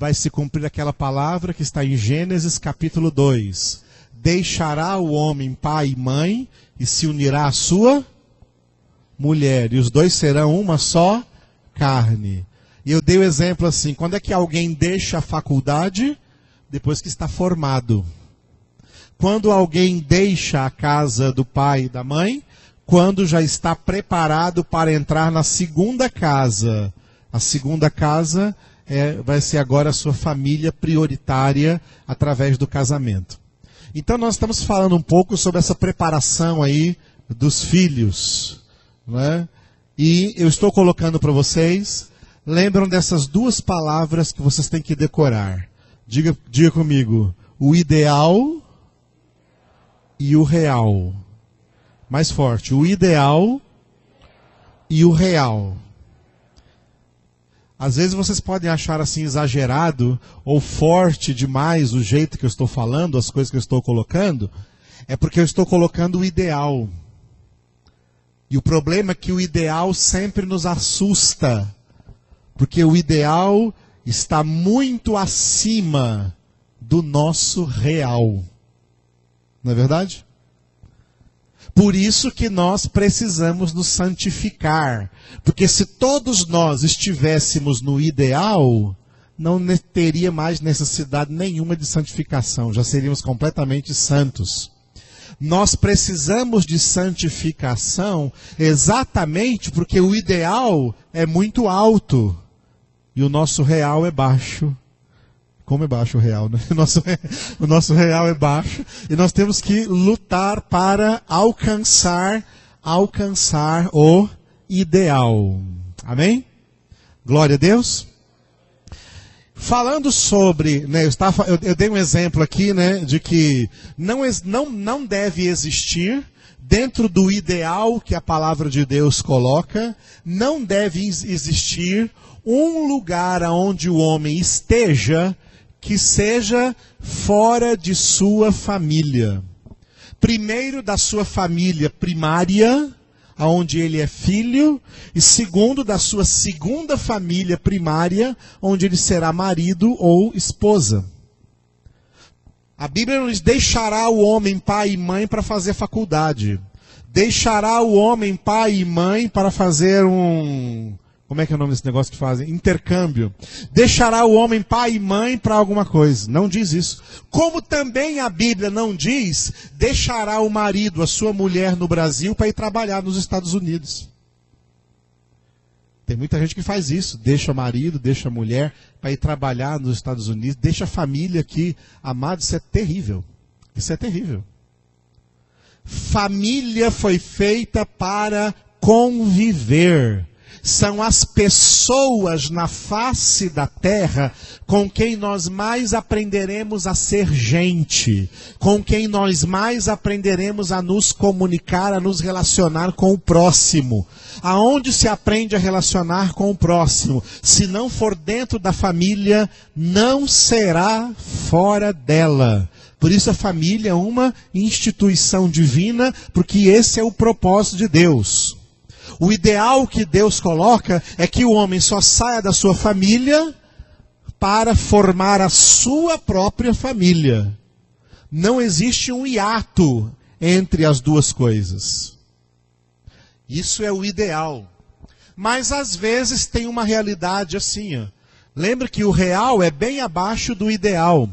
vai se cumprir aquela palavra que está em Gênesis capítulo 2. Deixará o homem pai e mãe e se unirá à sua mulher, e os dois serão uma só carne. E eu dei o exemplo assim, quando é que alguém deixa a faculdade? Depois que está formado. Quando alguém deixa a casa do pai e da mãe? Quando já está preparado para entrar na segunda casa. A segunda casa vai ser agora a sua família prioritária através do casamento. Então nós estamos falando um pouco sobre essa preparação aí dos filhos, né? E eu estou colocando para vocês, lembram dessas duas palavras que vocês têm que decorar. Diga comigo, o ideal e o real. Mais forte, o ideal e o real. Às vezes vocês podem achar assim exagerado ou forte demais o jeito que eu estou falando, as coisas que eu estou colocando, é porque eu estou colocando o ideal. E o problema é que o ideal sempre nos assusta, porque o ideal está muito acima do nosso real. Não é verdade? Por isso que nós precisamos nos santificar. Porque se todos nós estivéssemos no ideal, não teria mais necessidade nenhuma de santificação. Já seríamos completamente santos. Nós precisamos de santificação exatamente porque o ideal é muito alto e o nosso real é baixo. Como é baixo o real, né? O nosso real é baixo e nós temos que lutar para alcançar o ideal. Amém? Glória a Deus. Falando sobre, né, eu dei um exemplo aqui, né, de que não deve existir, dentro do ideal que a palavra de Deus coloca, não deve existir um lugar onde o homem esteja que seja fora de sua família. Primeiro, da sua família primária, onde ele é filho, e segundo, da sua segunda família primária, onde ele será marido ou esposa. A Bíblia não diz, deixará o homem pai e mãe para fazer faculdade. Deixará o homem pai e mãe para fazer como é que é o nome desse negócio que fazem? Intercâmbio. Deixará o homem pai e mãe para alguma coisa. Não diz isso. Como também a Bíblia não diz, deixará o marido, a sua mulher no Brasil para ir trabalhar nos Estados Unidos. Tem muita gente que faz isso. Deixa o marido, deixa a mulher para ir trabalhar nos Estados Unidos. Deixa a família aqui. Amado, isso é terrível. Isso é terrível. Família foi feita para conviver. São as pessoas na face da terra com quem nós mais aprenderemos a ser gente, com quem nós mais aprenderemos a nos comunicar, a nos relacionar com o próximo. Aonde se aprende a relacionar com o próximo? Se não for dentro da família, não será fora dela. Por isso a família é uma instituição divina, porque esse é o propósito de Deus. O ideal que Deus coloca é que o homem só saia da sua família para formar a sua própria família. Não existe um hiato entre as duas coisas. Isso é o ideal. Mas às vezes tem uma realidade assim, ó. Lembra que o real é bem abaixo do ideal.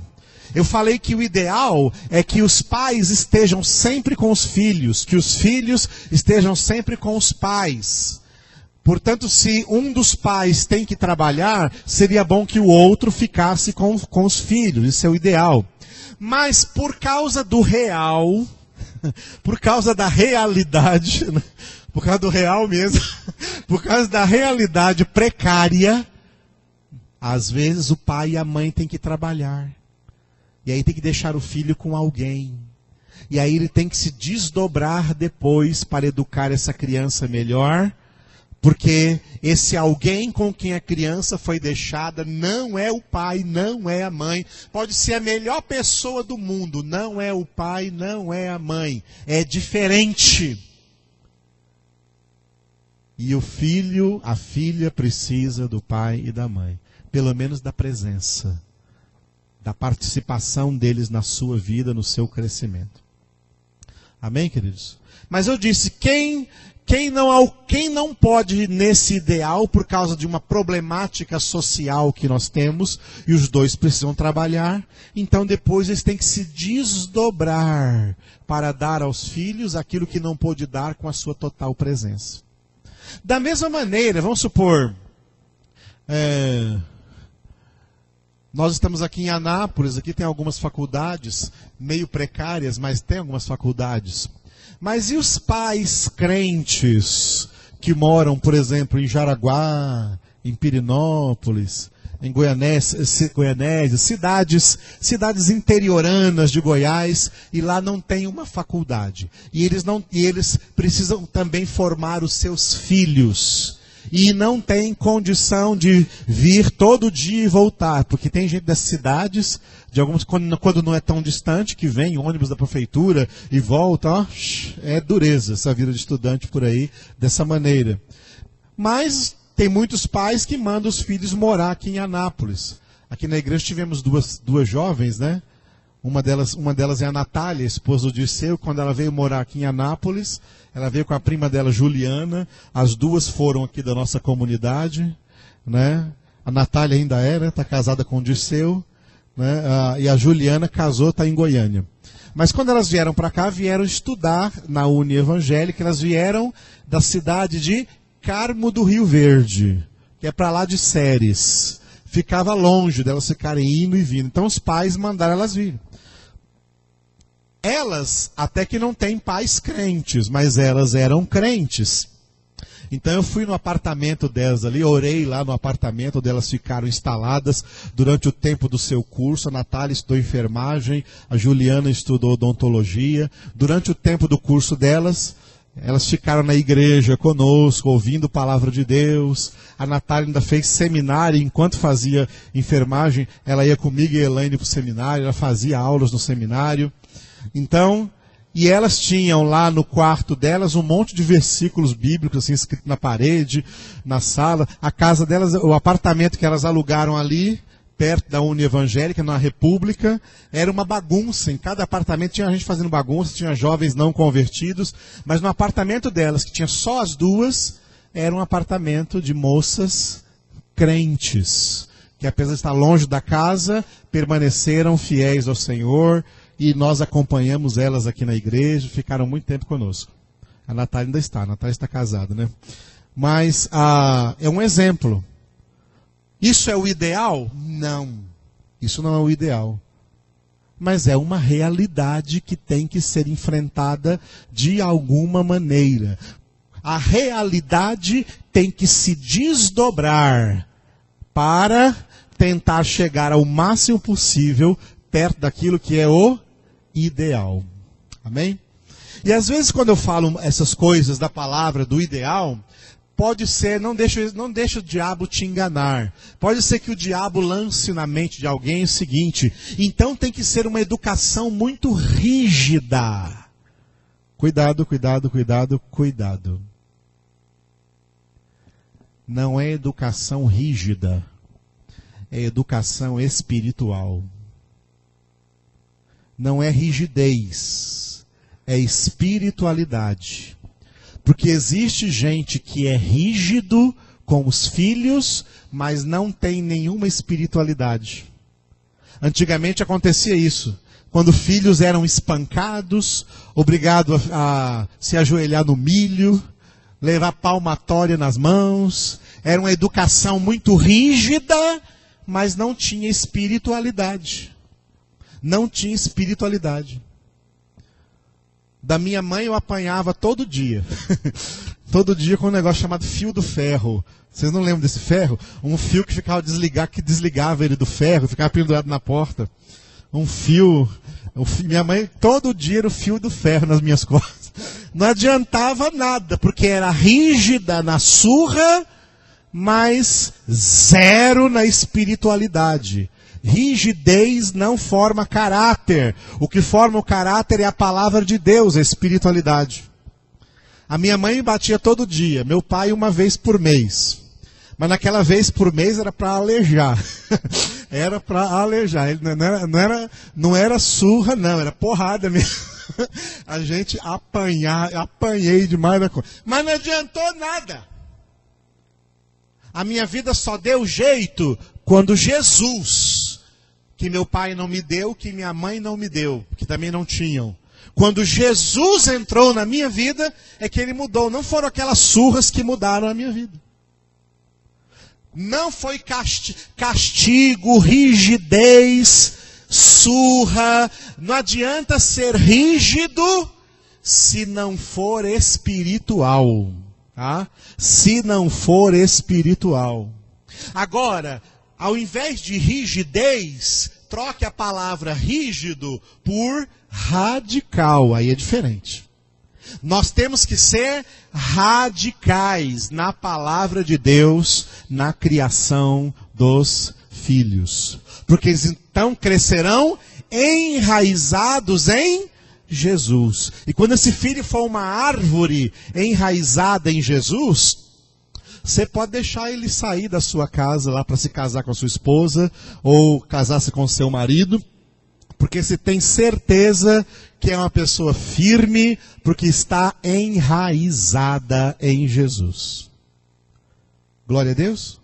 Eu falei que o ideal é que os pais estejam sempre com os filhos, que os filhos estejam sempre com os pais. Portanto, se um dos pais tem que trabalhar, seria bom que o outro ficasse com os filhos. Isso é o ideal. Mas por causa do real, por causa da realidade, por causa do real mesmo, por causa da realidade precária, às vezes o pai e a mãe têm que trabalhar. E aí tem que deixar o filho com alguém. E aí ele tem que se desdobrar depois para educar essa criança melhor. Porque esse alguém com quem a criança foi deixada não é o pai, não é a mãe. Pode ser a melhor pessoa do mundo, não é o pai, não é a mãe. É diferente. E o filho, a filha precisa do pai e da mãe. pelo menos da presença, da participação deles na sua vida, no seu crescimento. Amém, queridos? Mas eu disse, quem não pode ir nesse ideal por causa de uma problemática social que nós temos, e os dois precisam trabalhar, então depois eles têm que se desdobrar para dar aos filhos aquilo que não pôde dar com a sua total presença. Da mesma maneira, vamos supor, nós estamos aqui em Anápolis, aqui tem algumas faculdades meio precárias, mas tem algumas faculdades. Mas e os pais crentes que moram, por exemplo, em Jaraguá, em Pirinópolis, em Goianésia, cidades interioranas de Goiás, e lá não tem uma faculdade. E eles precisam também formar os seus filhos. E não tem condição de vir todo dia e voltar, porque tem gente das cidades, de algumas, quando não é tão distante, que vem ônibus da prefeitura e volta, ó, é dureza essa vida de estudante por aí, dessa maneira. Mas tem muitos pais que mandam os filhos morar aqui em Anápolis. Aqui na igreja tivemos duas jovens, né? Uma delas é a Natália, esposa do Dirceu. Quando ela veio morar aqui em Anápolis, ela veio com a prima dela, Juliana. As duas foram aqui da nossa comunidade, né? A Natália ainda era, está casada com o Dirceu, né? E a Juliana casou, está em Goiânia. Mas quando elas vieram para cá, vieram estudar na Uni Evangélica. Elas vieram da cidade de Carmo do Rio Verde, que é para lá de Séries. Ficava longe delas ficarem indo e vindo. Então os pais mandaram elas virem. Elas até que não têm pais crentes, mas elas eram crentes. Então eu fui no apartamento delas ali, orei lá no apartamento onde elas ficaram instaladas durante o tempo do seu curso. A Natália estudou enfermagem, a Juliana estudou odontologia. Durante o tempo do curso delas, elas ficaram na igreja conosco, ouvindo a palavra de Deus. A Natália ainda fez seminário, enquanto fazia enfermagem, ela ia comigo e a Elaine para o seminário, ela fazia aulas no seminário. Então, e elas tinham lá no quarto delas um monte de versículos bíblicos assim, escritos na parede, na sala. A casa delas, o apartamento que elas alugaram ali, perto da Uni Evangélica, na República, era uma bagunça. Em cada apartamento tinha gente fazendo bagunça, tinha jovens não convertidos, mas no apartamento delas, que tinha só as duas, era um apartamento de moças crentes, que apesar de estar longe da casa, permaneceram fiéis ao Senhor, e nós acompanhamos elas aqui na igreja, ficaram muito tempo conosco. A Natália ainda está, a Natália está casada, né? Mas é um exemplo. Isso é o ideal? Não. Isso não é o ideal. Mas é uma realidade que tem que ser enfrentada de alguma maneira. A realidade tem que se desdobrar para tentar chegar ao máximo possível perto daquilo que é o ideal. Amém? E às vezes quando eu falo essas coisas da palavra, do ideal, pode ser, não deixa o diabo te enganar. Pode ser que o diabo lance na mente de alguém o seguinte: então tem que ser uma educação muito rígida. Cuidado, cuidado, cuidado, cuidado. Não é educação rígida, é educação espiritual. Não é rigidez, é espiritualidade. Porque existe gente que é rígido com os filhos, mas não tem nenhuma espiritualidade. Antigamente acontecia isso. Quando filhos eram espancados, obrigados a se ajoelhar no milho, levar palmatória nas mãos. Era uma educação muito rígida, mas não tinha espiritualidade. Não tinha espiritualidade. Da minha mãe eu apanhava todo dia. Todo dia com um negócio chamado fio do ferro. Vocês não lembram desse ferro? Um fio que ficava que desligava ele do ferro, ficava pendurado na porta. Um fio. Minha mãe, todo dia era o fio do ferro nas minhas costas. Não adiantava nada, porque era rígida na surra, mas zero na espiritualidade. Rigidez não forma caráter. O que forma o caráter é a palavra de Deus, a espiritualidade. A minha mãe me batia todo dia, meu pai uma vez por mês. Mas naquela vez por mês era para alejar. Era para alejar. Não era surra, não, era porrada mesmo. A gente apanhei demais da coisa. Mas não adiantou nada. A minha vida só deu jeito quando Jesus, que meu pai não me deu, que minha mãe não me deu, que também não tinham. Quando Jesus entrou na minha vida, é que ele mudou. Não foram aquelas surras que mudaram a minha vida. Não foi castigo, rigidez, surra. Não adianta ser rígido se não for espiritual. Tá? Se não for espiritual. Agora, ao invés de rigidez, troque a palavra rígido por radical. Aí é diferente. Nós temos que ser radicais na palavra de Deus, na criação dos filhos. Porque eles então crescerão enraizados em Jesus. E quando esse filho for uma árvore enraizada em Jesus, você pode deixar ele sair da sua casa lá para se casar com a sua esposa, ou casar-se com o seu marido, porque você tem certeza que é uma pessoa firme, porque está enraizada em Jesus. Glória a Deus.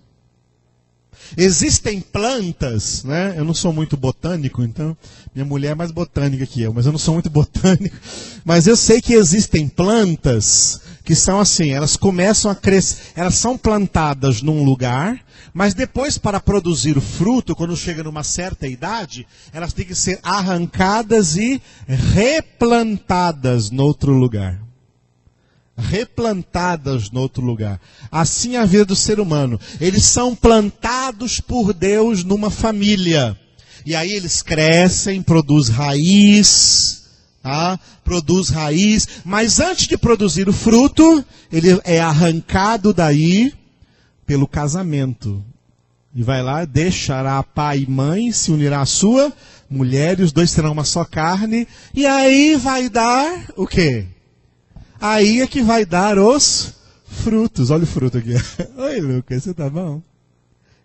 Existem plantas, né? Eu não sou muito botânico, então minha mulher é mais botânica que eu, mas eu não sou muito botânico. Mas eu sei que existem plantas que são assim, elas começam a crescer, elas são plantadas num lugar, mas depois para produzir o fruto, quando chega numa certa idade, elas têm que ser arrancadas e replantadas noutro lugar. Replantadas no outro lugar. Assim é a vida do ser humano. Eles são plantados por Deus numa família. E aí eles crescem, produzem raiz, tá? Produz raiz. Mas antes de produzir o fruto, ele é arrancado daí pelo casamento. E vai lá, deixará pai e mãe, se unirá à sua mulher, e os dois serão uma só carne. E aí vai dar o quê? Aí é que vai dar os frutos. Olha o fruto aqui. Oi, Lucas, você tá bom?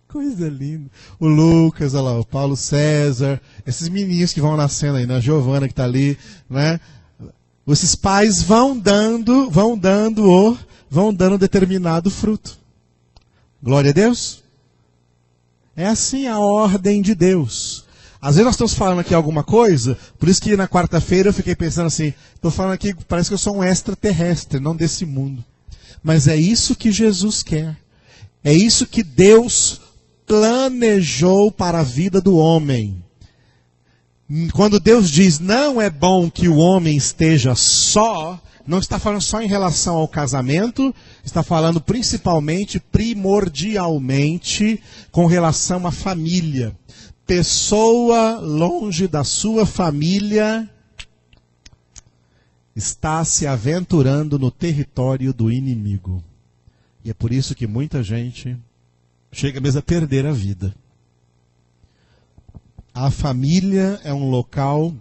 Coisa linda. O Lucas, olha lá, o Paulo César, esses meninos que vão nascendo aí, né? A Giovana que tá ali, né? Esses pais vão dando determinado fruto. Glória a Deus. É assim a ordem de Deus. Às vezes nós estamos falando aqui alguma coisa, por isso que na quarta-feira eu fiquei pensando assim, estou falando aqui, parece que eu sou um extraterrestre, não desse mundo. Mas é isso que Jesus quer. É isso que Deus planejou para a vida do homem. Quando Deus diz, não é bom que o homem esteja só, não está falando só em relação ao casamento, está falando principalmente, primordialmente, com relação à família. Pessoa longe da sua família está se aventurando no território do inimigo. E é por isso que muita gente chega mesmo a perder a vida. A família é um local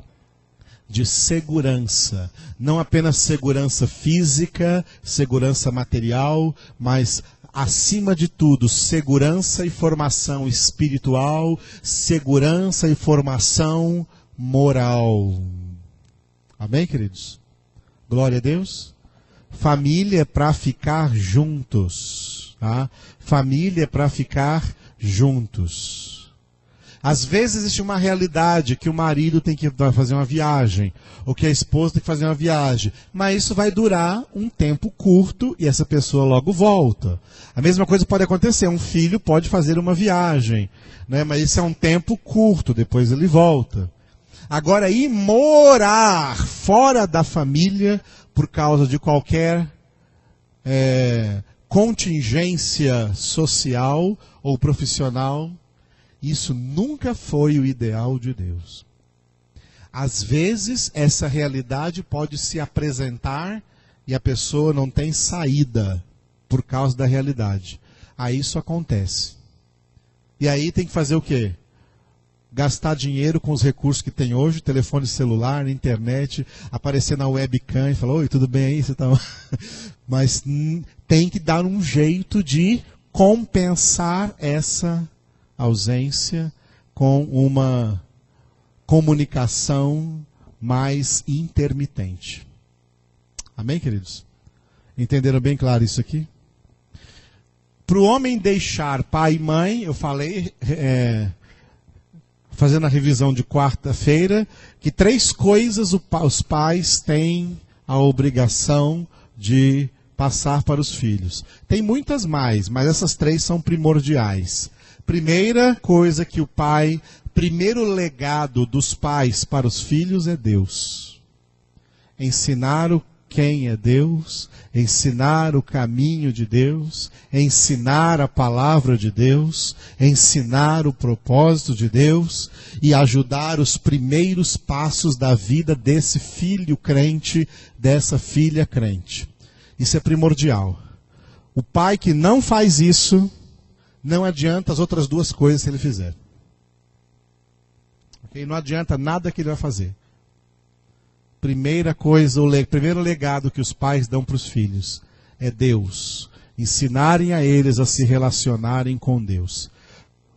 de segurança. Não apenas segurança física, segurança material, mas acima de tudo, segurança e formação espiritual, segurança e formação moral. Amém, queridos? Glória a Deus. Família é para ficar juntos. Tá? Família é para ficar juntos. Às vezes existe uma realidade que o marido tem que fazer uma viagem, ou que a esposa tem que fazer uma viagem, mas isso vai durar um tempo curto e essa pessoa logo volta. A mesma coisa pode acontecer, um filho pode fazer uma viagem, né? Mas isso é um tempo curto, depois ele volta. Agora, ir morar fora da família por causa de qualquer contingência social ou profissional, isso nunca foi o ideal de Deus. Às vezes, essa realidade pode se apresentar e a pessoa não tem saída por causa da realidade. Aí isso acontece. E aí tem que fazer o quê? Gastar dinheiro com os recursos que tem hoje, telefone celular, internet, aparecer na webcam e falar, oi, tudo bem aí? Você tá... Mas tem que dar um jeito de compensar essa ausência com uma comunicação mais intermitente. Amém, queridos? Entenderam bem claro isso aqui? Para o homem deixar pai e mãe, eu falei, fazendo a revisão de quarta-feira, que 3 coisas os pais têm a obrigação de passar para os filhos. Tem muitas mais, mas essas 3 são primordiais. Primeira coisa que primeiro legado dos pais para os filhos é Deus. Ensinar quem é Deus, ensinar o caminho de Deus, ensinar a palavra de Deus, ensinar o propósito de Deus e ajudar os primeiros passos da vida desse filho crente, dessa filha crente. Isso é primordial. O pai que não faz isso, não adianta as outras 2 coisas que ele fizer. Okay? Não adianta nada que ele vai fazer. Primeira coisa, primeiro legado que os pais dão para os filhos é Deus. Ensinarem a eles a se relacionarem com Deus.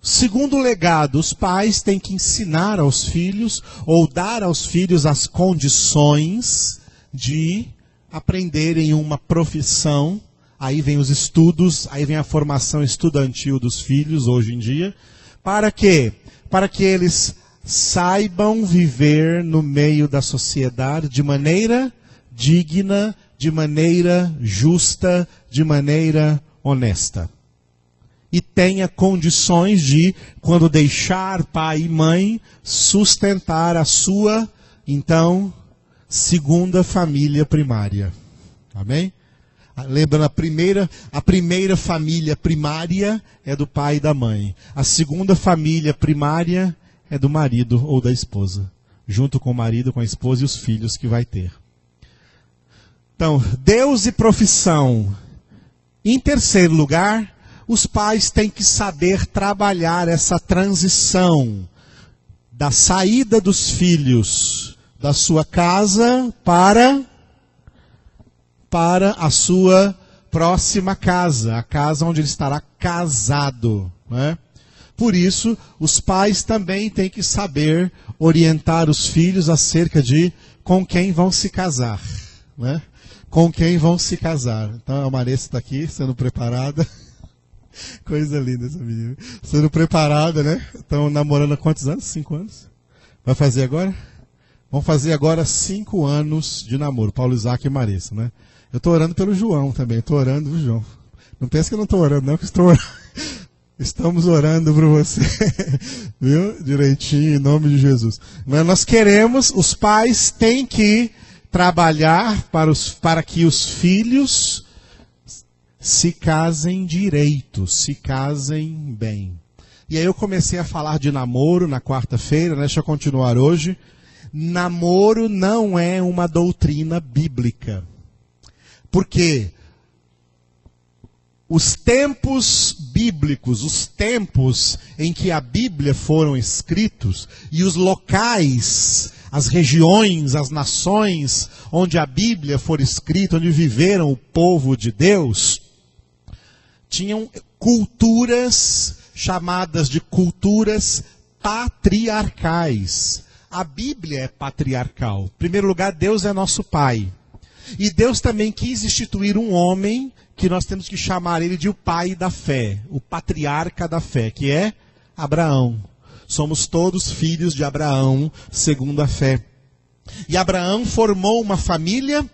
Segundo legado, os pais têm que ensinar aos filhos ou dar aos filhos as condições de aprenderem uma profissão. Aí vem os estudos, aí vem a formação estudantil dos filhos hoje em dia. Para quê? Para que eles saibam viver no meio da sociedade de maneira digna, de maneira justa, de maneira honesta. E tenha condições de, quando deixar pai e mãe, sustentar a sua, então, segunda família primária. Amém? Lembrando, a primeira família primária é do pai e da mãe. A segunda família primária é do marido ou da esposa, junto com o marido, com a esposa e os filhos que vai ter. Então, Deus e profissão. Em terceiro lugar, os pais têm que saber trabalhar essa transição da saída dos filhos da sua casa para a sua próxima casa, a casa onde ele estará casado, né? Por isso, os pais também têm que saber orientar os filhos acerca de com quem vão se casar, né? Com quem vão se casar. Então a Maressa está aqui, sendo preparada. Coisa linda essa menina. Sendo preparada, né? Estão namorando há quantos anos? 5 anos? Vai fazer agora? Vão fazer agora 5 anos de namoro, Paulo Isaac e Maressa, né? Eu estou orando pelo João também, estou orando, viu, João? Não pense que eu não estou orando, não, que estou orando. Estamos orando por você, viu? Direitinho, em nome de Jesus. Mas nós queremos, os pais têm que trabalhar para que os filhos se casem direito, se casem bem. E aí eu comecei a falar de namoro na quarta-feira, né? Deixa eu continuar hoje. Namoro não é uma doutrina bíblica. Por quê? Os tempos bíblicos, os tempos em que a Bíblia foram escritos e os locais, as regiões, as nações onde a Bíblia foi escrita, onde viveram o povo de Deus, tinham culturas chamadas de culturas patriarcais. A Bíblia é patriarcal. Em primeiro lugar, Deus é nosso Pai. E Deus também quis instituir um homem que nós temos que chamar ele de o pai da fé, o patriarca da fé, que é Abraão. Somos todos filhos de Abraão, segundo a fé. E Abraão formou uma família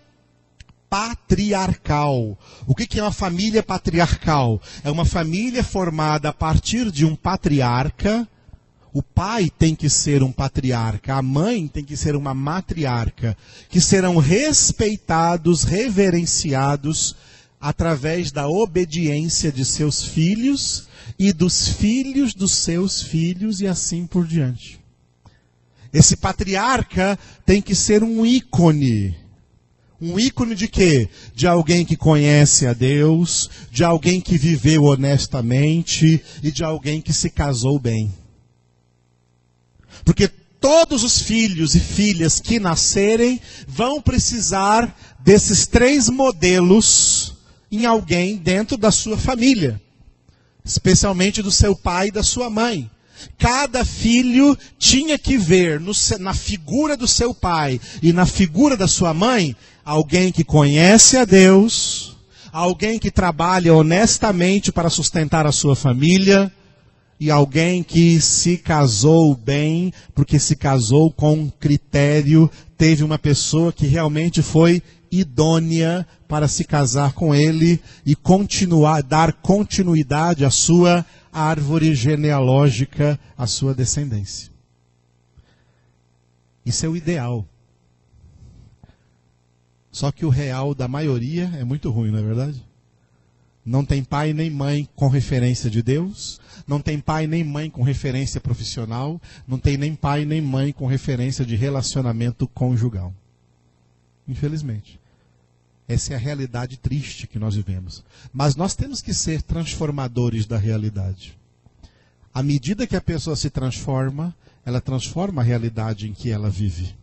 patriarcal. O que é uma família patriarcal? É uma família formada a partir de um patriarca. O pai tem que ser um patriarca, a mãe tem que ser uma matriarca, que serão respeitados, reverenciados, através da obediência de seus filhos e dos filhos dos seus filhos e assim por diante. Esse patriarca tem que ser um ícone. Um ícone de quê? De alguém que conhece a Deus, de alguém que viveu honestamente e de alguém que se casou bem. Porque todos os filhos e filhas que nascerem vão precisar desses 3 modelos em alguém dentro da sua família. especialmente do seu pai e da sua mãe. Cada filho tinha que ver na figura do seu pai e na figura da sua mãe alguém que conhece a Deus, alguém que trabalha honestamente para sustentar a sua família e alguém que se casou bem, porque se casou com critério, teve uma pessoa que realmente foi idônea para se casar com ele e dar continuidade à sua árvore genealógica, à sua descendência. Isso é o ideal. Só que o real da maioria é muito ruim, não é verdade? Não tem pai nem mãe com referência de Deus, não tem pai nem mãe com referência profissional, não tem nem pai nem mãe com referência de relacionamento conjugal. Infelizmente. Essa é a realidade triste que nós vivemos. Mas nós temos que ser transformadores da realidade. À medida que a pessoa se transforma, ela transforma a realidade em que ela vive.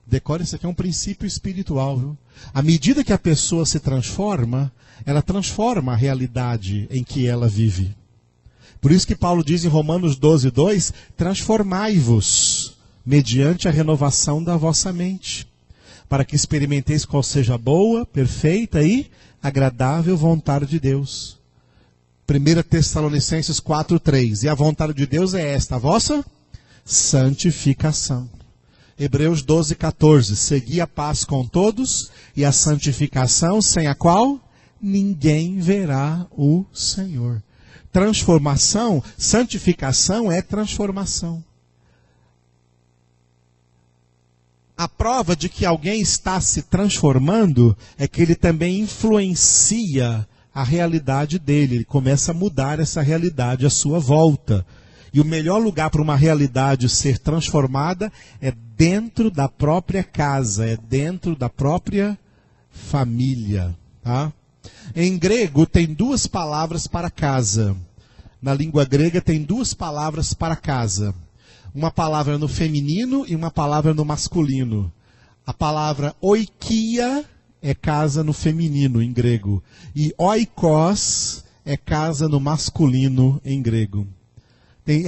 Decore, isso aqui é um princípio espiritual, viu? À medida que a pessoa se transforma, ela transforma a realidade em que ela vive. Por isso que Paulo diz em Romanos 12:2, transformai-vos mediante a renovação da vossa mente, para que experimenteis qual seja a boa, perfeita e agradável vontade de Deus. 1 Tessalonicenses 4:3, e a vontade de Deus é esta, a vossa santificação. Hebreus 12:14, segui a paz com todos e a santificação, sem a qual ninguém verá o Senhor. Transformação, santificação é transformação. A prova de que alguém está se transformando é que ele também influencia a realidade dele. Ele começa a mudar essa realidade à sua volta. E o melhor lugar para uma realidade ser transformada é dentro da própria casa, é dentro da própria família. Tá? Em grego tem duas palavras para casa. Na língua grega tem duas palavras para casa. Uma palavra no feminino e uma palavra no masculino. A palavra oikia é casa no feminino, em grego. E oikos é casa no masculino, em grego.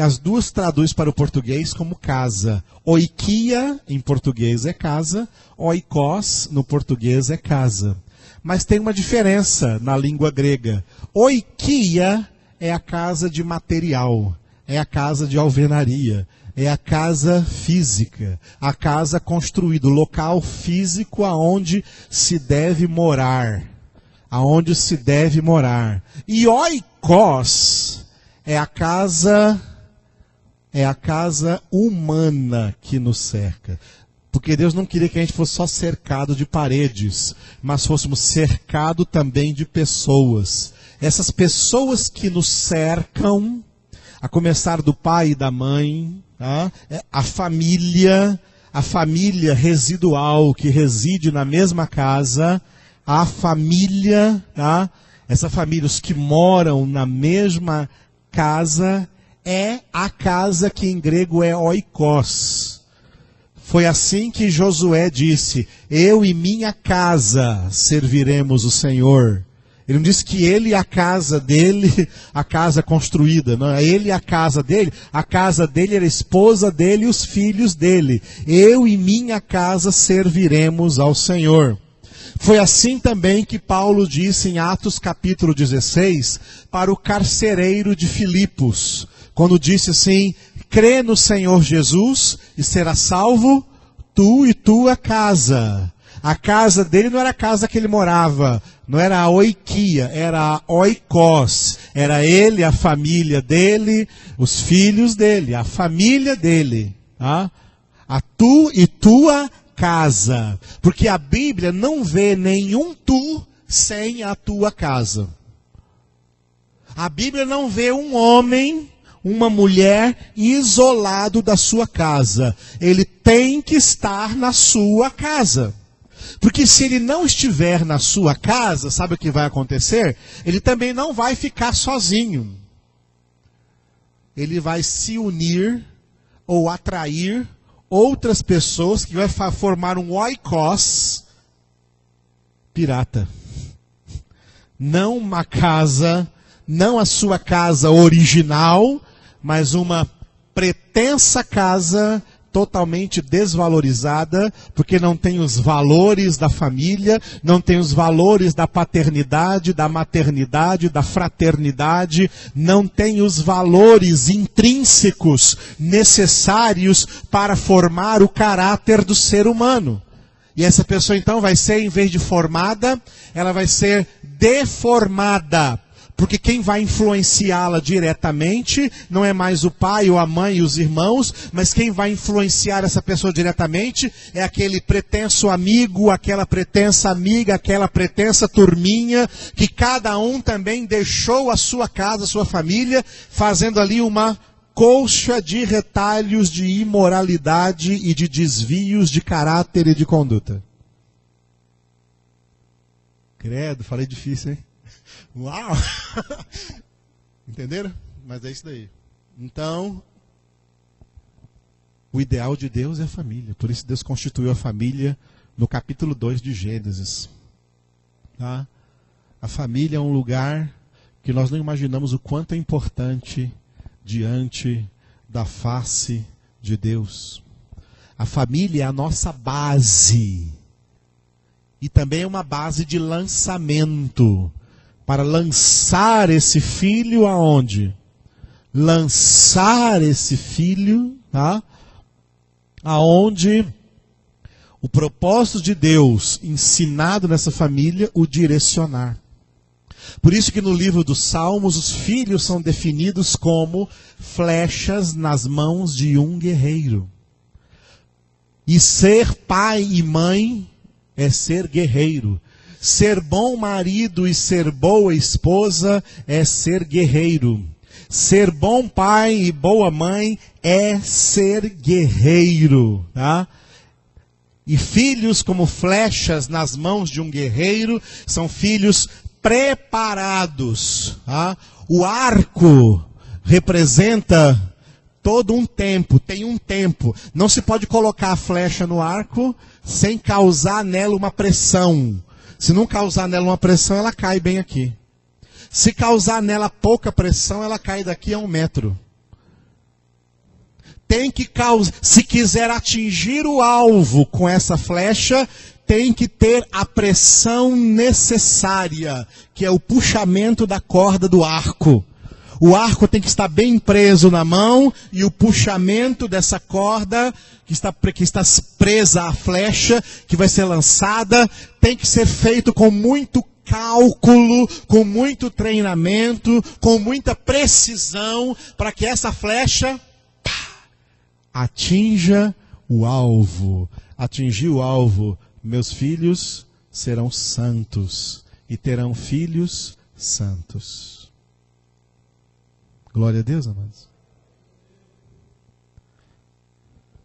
As duas traduz para o português como casa. Oikia, em português, é casa. Oikos, no português, é casa. Mas tem uma diferença na língua grega. Oikia é a casa de material. É a casa de alvenaria. É a casa física, a casa construída, o local físico aonde se deve morar. Aonde se deve morar. E oikos é a casa humana que nos cerca. Porque Deus não queria que a gente fosse só cercado de paredes, mas fôssemos cercado também de pessoas. Essas pessoas que nos cercam, a começar do pai e da mãe, tá? A família residual que reside na mesma casa, a família, tá? Essa família, os que moram na mesma casa, é a casa que em grego é oikos. Foi assim que Josué disse, eu e minha casa serviremos o Senhor. Ele não disse que ele e a casa dele, a casa construída. Não, ele e a casa dele era a esposa dele e os filhos dele. Eu e minha casa serviremos ao Senhor. Foi assim também que Paulo disse em Atos capítulo 16, para o carcereiro de Filipos, quando disse assim, crê no Senhor Jesus e será salvo tu e tua casa. A casa dele não era a casa que ele morava, não era a oikia, era a oikos. Era ele, a família dele, os filhos dele, a família dele. Tá? A tu e tua casa. Porque a Bíblia não vê nenhum tu sem a tua casa. A Bíblia não vê um homem, uma mulher isolado da sua casa. Ele tem que estar na sua casa. Porque se ele não estiver na sua casa, sabe o que vai acontecer? Ele também não vai ficar sozinho. Ele vai se unir ou atrair outras pessoas que vai formar um oikos pirata. Não uma casa não a sua casa original, mas uma pretensa casa totalmente desvalorizada, porque não tem os valores da família, não tem os valores da paternidade, da maternidade, da fraternidade, não tem os valores intrínsecos necessários para formar o caráter do ser humano. E essa pessoa então vai ser, em vez de formada, ela vai ser deformada. Porque quem vai influenciá-la diretamente não é mais o pai ou a mãe e os irmãos, mas quem vai influenciar essa pessoa diretamente é aquele pretenso amigo, aquela pretensa amiga, aquela pretensa turminha, que cada um também deixou a sua casa, a sua família, fazendo ali uma colcha de retalhos de imoralidade e de desvios de caráter e de conduta. Credo, falei difícil, hein? Uau! Entenderam? Mas é isso daí. Então, o ideal de Deus é a família. Por isso Deus constituiu a família no capítulo 2 de Gênesis. Tá? A família é um lugar que nós não imaginamos o quanto é importante diante da face de Deus. A família é a nossa base. E também é uma base de lançamento. Para lançar esse filho aonde? Lançar esse filho, tá? Aonde o propósito de Deus ensinado nessa família o direcionar. Por isso que no livro dos Salmos os filhos são definidos como flechas nas mãos de um guerreiro. E ser pai e mãe é ser guerreiro. Ser bom marido e ser boa esposa é ser guerreiro. Ser bom pai e boa mãe é ser guerreiro. Tá? E filhos como flechas nas mãos de um guerreiro são filhos preparados. Tá? O arco representa todo um tempo, tem um tempo. Não se pode colocar a flecha no arco sem causar nela uma pressão. Se não causar nela uma pressão, ela cai bem aqui. Se causar nela pouca pressão, ela cai daqui a 1 metro. Tem que causar, se quiser atingir o alvo com essa flecha, tem que ter a pressão necessária, que é o puxamento da corda do arco. O arco tem que estar bem preso na mão e o puxamento dessa corda que está presa à flecha, que vai ser lançada, tem que ser feito com muito cálculo, com muito treinamento, com muita precisão, para que essa flecha atinja o alvo. Atingir o alvo, meus filhos serão santos e terão filhos santos. Glória a Deus, amados.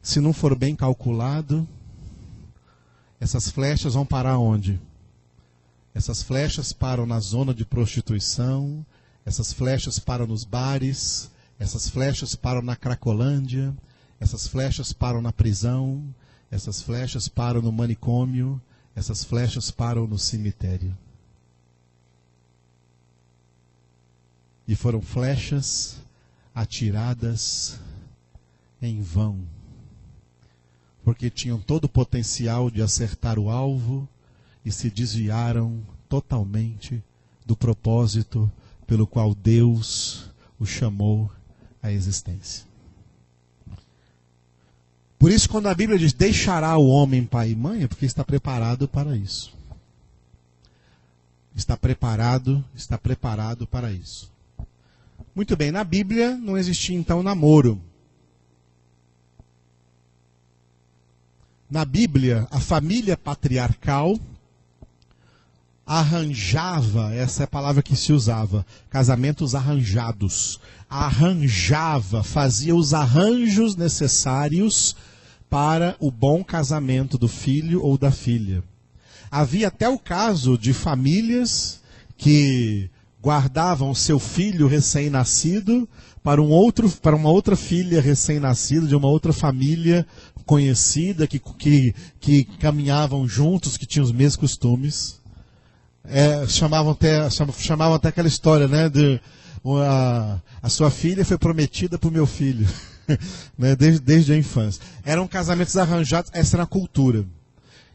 Se não for bem calculado, essas flechas vão parar onde? Essas flechas param na zona de prostituição, essas flechas param nos bares, essas flechas param na Cracolândia, essas flechas param na prisão, essas flechas param no manicômio, essas flechas param no cemitério. E foram flechas atiradas em vão, porque tinham todo o potencial de acertar o alvo e se desviaram totalmente do propósito pelo qual Deus o chamou à existência. Por isso, quando a Bíblia diz deixará o homem pai e mãe, é porque está preparado para isso. Está preparado para isso. Muito bem, na Bíblia não existia então namoro. Na Bíblia, a família patriarcal arranjava, essa é a palavra que se usava, casamentos arranjados. Arranjava, fazia os arranjos necessários para o bom casamento do filho ou da filha. Havia até o caso de famílias que guardavam seu filho recém-nascido para uma outra filha recém-nascida, de uma outra família conhecida, que caminhavam juntos, que tinham os mesmos costumes. chamavam até aquela história, né? A sua filha foi prometida para o meu filho, né, desde a infância. Eram casamentos arranjados, essa era a cultura.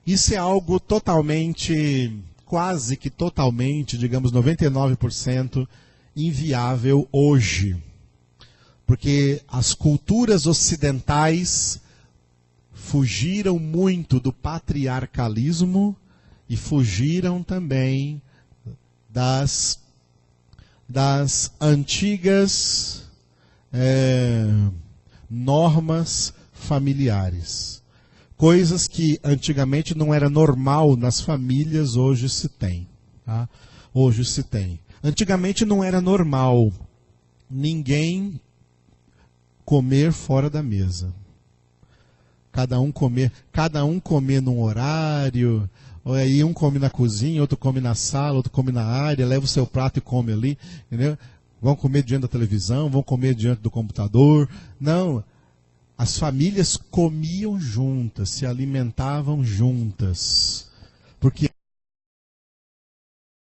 Isso é algo totalmente, quase que totalmente, digamos 99%, inviável hoje. Porque as culturas ocidentais fugiram muito do patriarcalismo e fugiram também das antigas normas familiares. Coisas que antigamente não era normal nas famílias, hoje se tem. Tá? Hoje se tem. Antigamente não era normal ninguém comer fora da mesa. Cada um comer num horário, ou aí um come na cozinha, outro come na sala, outro come na área, leva o seu prato e come ali, entendeu? Vão comer diante da televisão, vão comer diante do computador. Não, as famílias comiam juntas, se alimentavam juntas, porque